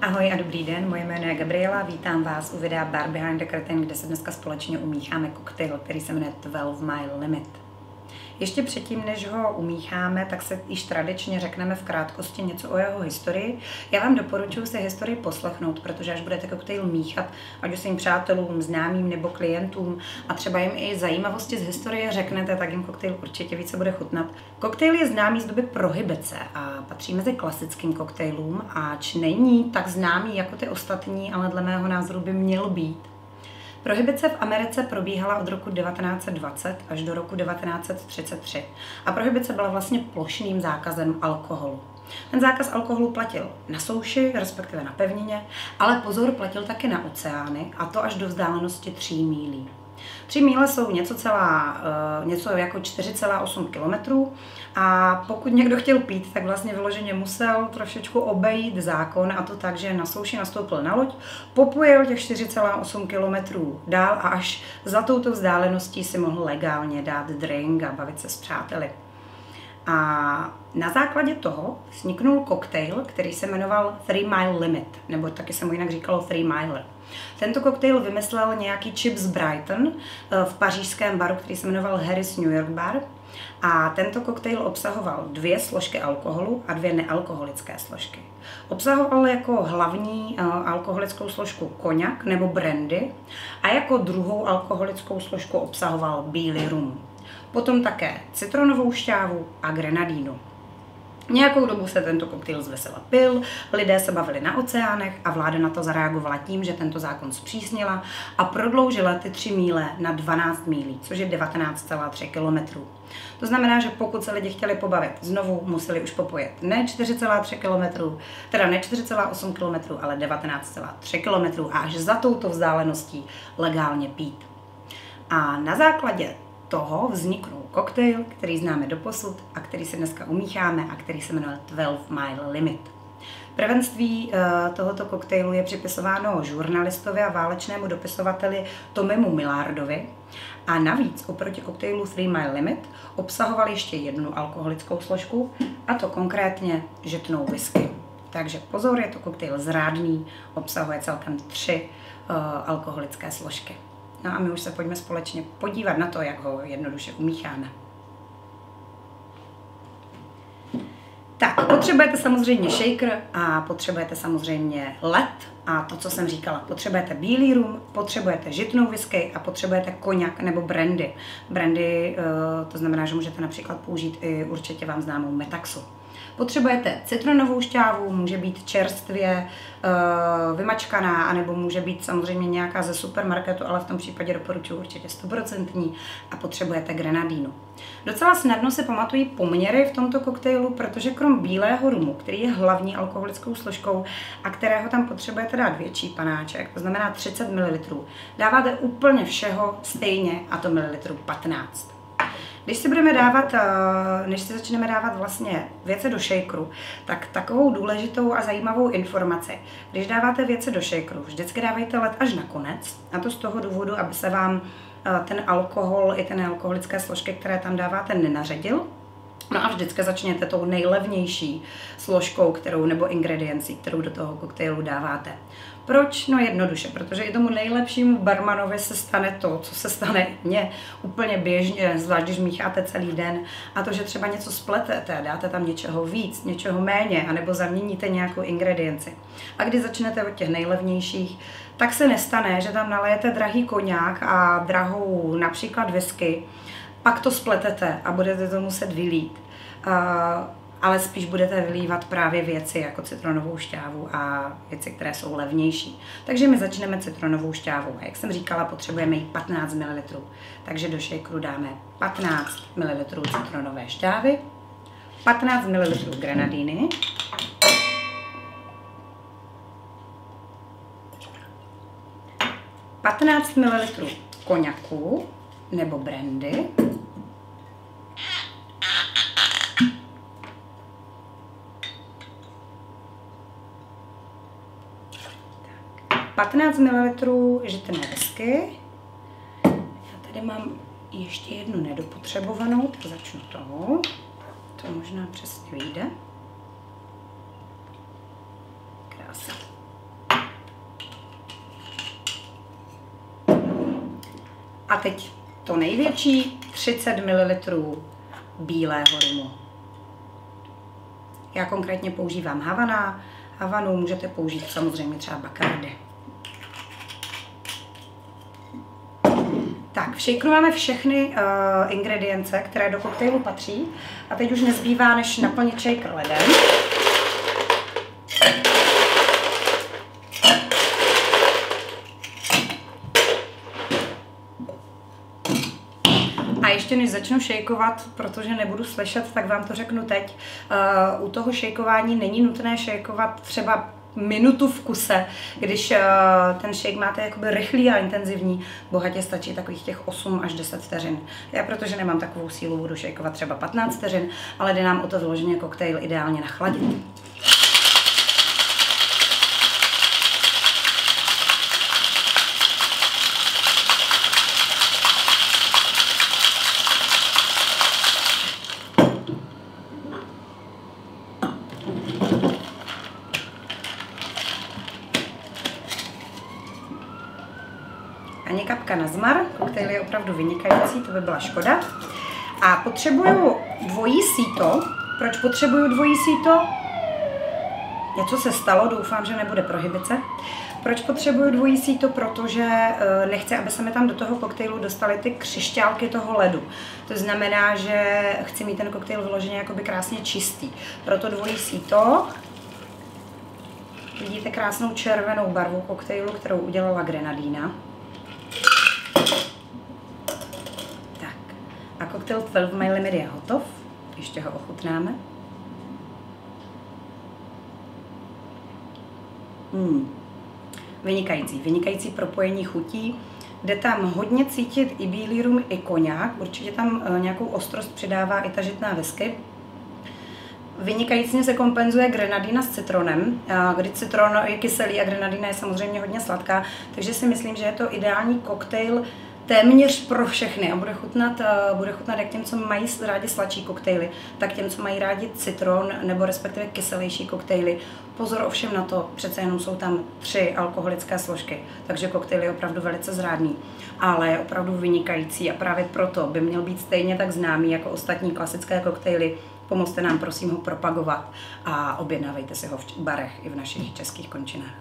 Ahoj a dobrý den, moje jméno je Gabriela, vítám vás u videa Bar Behind the Curtain, kde se dneska společně umícháme koktejl, který se jmenuje 12 Mile Limit. Ještě předtím, než ho umícháme, tak se již tradičně řekneme v krátkosti něco o jeho historii. Já vám doporučuji si historii poslechnout, protože až budete koktejl míchat, ať už svým přátelům, známým nebo klientům a třeba jim i zajímavosti z historie řeknete, tak jim koktejl určitě více bude chutnat. Koktejl je známý z doby prohibice a patří mezi klasickým koktejlům, ač není tak známý jako ty ostatní, ale dle mého názoru by měl být. Prohibice v Americe probíhala od roku 1920 až do roku 1933 a prohibice byla vlastně plošným zákazem alkoholu. Ten zákaz alkoholu platil na souši, respektive na pevnině, ale pozor, platil taky na oceány, a to až do vzdálenosti 3 mílí. 3 míle jsou něco jako 4,8 kilometrů a pokud někdo chtěl pít, tak vlastně vyloženě musel trošičku obejít zákon, a to tak, že na souši nastoupil na loď, popojel těch 4,8 kilometrů dál a až za touto vzdáleností si mohl legálně dát drink a bavit se s přáteli. A na základě toho vzniknul koktejl, který se jmenoval 3 Mile Limit, nebo taky se mu jinak říkalo 3 Miler. Tento koktejl vymyslel nějaký Chip z Brighton v pařížském baru, který se jmenoval Harry's New York Bar. A tento koktejl obsahoval 2 složky alkoholu a 2 nealkoholické složky. Obsahoval jako hlavní alkoholickou složku koňak nebo brandy a jako druhou alkoholickou složku obsahoval bílý rum. Potom také citronovou šťávu a grenadínu. Nějakou dobu se tento koktejl zvesela pil, lidé se bavili na oceánech a vláda na to zareagovala tím, že tento zákon zpřísnila a prodloužila ty 3 míle na 12 mílí, což je 19,3 kilometrů. To znamená, že pokud se lidi chtěli pobavit, znovu museli už popojet ne 4,3 kilometrů, teda ne 4,8 kilometrů, ale 19,3 kilometrů a až za touto vzdáleností legálně pít. A na základě toho vzniknul koktejl, který známe doposud a který si dneska umícháme a který se jmenuje 12 Mile Limit. Prvenství tohoto koktejlu je připisováno žurnalistovi a válečnému dopisovateli Tommymu Millardovi a navíc oproti koktejlu 3 Mile Limit obsahoval ještě jednu alkoholickou složku, a to konkrétně žitnou whisky. Takže pozor, je to koktejl zrádný, obsahuje celkem 3 alkoholické složky. No a my už se pojďme společně podívat na to, jak ho jednoduše umícháme. Tak, potřebujete samozřejmě shaker a potřebujete samozřejmě led a to, co jsem říkala, potřebujete bílý rum, potřebujete žitnou whisky a potřebujete koňak nebo brandy. Brandy, to znamená, že můžete například použít i určitě vám známou metaxu. Potřebujete citronovou šťávu, může být čerstvě vymačkaná, anebo může být samozřejmě nějaká ze supermarketu, ale v tom případě doporučuji určitě 100%. A potřebujete grenadínu. Docela snadno si pamatují poměry v tomto koktejlu, protože krom bílého rumu, který je hlavní alkoholickou složkou a kterého tam potřebujete dát větší panáček, to znamená 30 ml, dáváte úplně všeho stejně, a to mililitru 15. Když si začneme dávat vlastně věci do shakeru, tak takovou důležitou a zajímavou informaci. Když dáváte věci do shakeru, vždycky dávejte led až na konec, a to z toho důvodu, aby se vám ten alkohol i ty nealkoholické složky, které tam dáváte, nenaředil. No a vždycky začněte tou nejlevnější složkou, nebo ingrediencí, kterou do toho koktejlu dáváte. Proč? No jednoduše, protože i tomu nejlepšímu barmanovi se stane to, co se stane mně úplně běžně, zvlášť když mícháte celý den, a to, že třeba něco spletete, dáte tam něčeho víc, něčeho méně, anebo zaměníte nějakou ingredienci. A když začnete od těch nejlevnějších, tak se nestane, že tam nalejete drahý koňák a drahou například whisky, pak to spletete a budete to muset vylít. Ale spíš budete vylívat právě věci jako citronovou šťávu a věci, které jsou levnější. Takže my začneme citronovou šťávou. A jak jsem říkala, potřebujeme jí 15 ml. Takže do shakeru dáme 15 ml citronové šťávy, 15 ml grenadíny, (15 ml koňaku nebo brandy, 15 ml žitné whisky. Já tady mám ještě jednu nedopotřebovanou, tak začnu tou. To možná přesně vyjde. Krásně. A teď to největší, 30 ml bílého rumu. Já konkrétně používám Havanu, můžete použít samozřejmě třeba Bacardi. Tak, všejknujeme všechny ingredience, které do koktejlu patří. A teď už nezbývá, než naplnit shaker ledem. A ještě než začnu šejkovat, protože nebudu slyšet, tak vám to řeknu teď. U toho šejkování není nutné šejkovat třeba minutu v kuse, když ten shake máte jakoby rychlý a intenzivní, bohatě stačí takových těch 8 až 10 vteřin. Já, protože nemám takovou sílu, budu šejkovat třeba 15 vteřin, ale jde nám o to vyloženě koktejl ideálně nachladit. Ani kapka na zmar, koktejl je opravdu vynikající, to by byla škoda. A potřebuju dvojí síto. Proč potřebuju dvojí síto? Něco se stalo, doufám, že nebude prohibice. Proč potřebuju dvojí síto? Protože nechci, aby se mi tam do toho koktejlu dostaly ty křišťálky toho ledu. To znamená, že chci mít ten koktejl vyloženě jakoby krásně čistý. Proto dvojí síto. Vidíte krásnou červenou barvu koktejlu, kterou udělala grenadína. A koktejl 12 My Limit je hotov. Ještě ho ochutnáme. Vynikající propojení chutí. Jde tam hodně cítit i bílý rum, i koňák. Určitě tam nějakou ostrost přidává i ta žitná whisky. Vynikajícně se kompenzuje grenadína s citronem, kdy citron je kyselý a grenadína je samozřejmě hodně sladká, takže si myslím, že je to ideální koktejl téměř pro všechny a bude chutnat jak těm, co mají rádi sladší koktejly, tak těm, co mají rádi citron nebo respektive kyselější koktejly. Pozor ovšem na to, přece jenom jsou tam 3 alkoholické složky, takže koktejl je opravdu velice zrádný, ale je opravdu vynikající a právě proto by měl být stejně tak známý jako ostatní klasické koktejly. Pomozte nám prosím ho propagovat a objednávejte si ho v barech i v našich českých končinách.